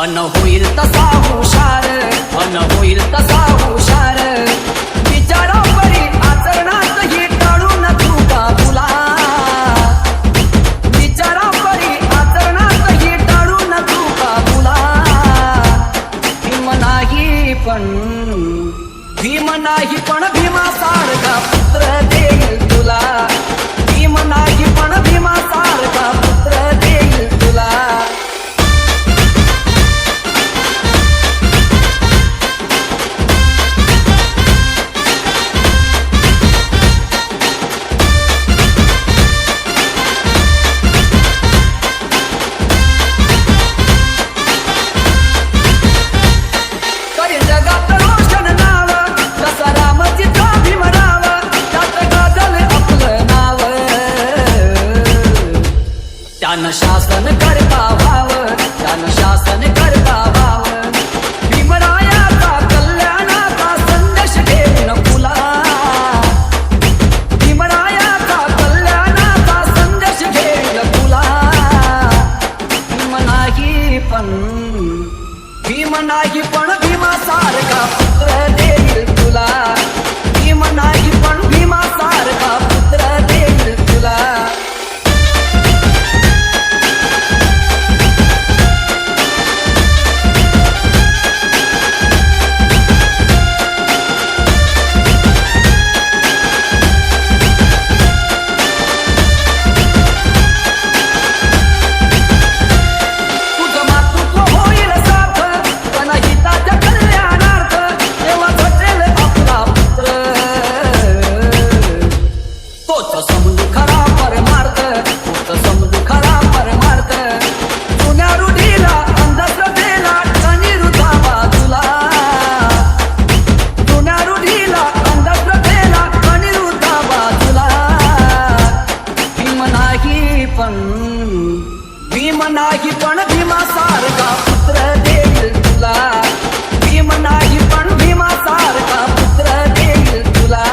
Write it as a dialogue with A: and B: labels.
A: अन होईल तसा हुशार, अन होईल तसा हुशार, विचारा परी आचरणात ही टाळून चुका तुला, विचारा परी आचरणात ही टाळून चुका तुला. भीम नाही पण भीमासारखा पुत्र देईल तुला, भीम नाही पण भीमासारखा पुत्र देईल तुला. करी जगात रोशन नाव, जसा रामचित्र भीमराव, त्यात गाजल आपलं नाव. त्यानं शासन करता व्हावं, त्यानं शासन करता व्हावं, भीमरायाचा कल्याणाचा संदेश घेऊन फुला, भीमरायाचा कल्याणाचा संदेश घेऊन फुला. भीम नाही पण भीमासारखा पुत्र देईल तुला, भीम नाही पण भीमासारखा पुत्र देईल तुला. समजू खरा परमार्थ, तोच समजू खरा परमार्थ, जुन्या रूढीला अंधश्रद्धेला अनिरुद्धा बाजूला, जुन्या रूढीला अंधश्रद्धेला अनिरुद्धा बाजूला. भीम नाही पण भीमासारखा पुत्र देईल तुला, भीम नाही पण भीमासारखा पुत्र देईल तुला.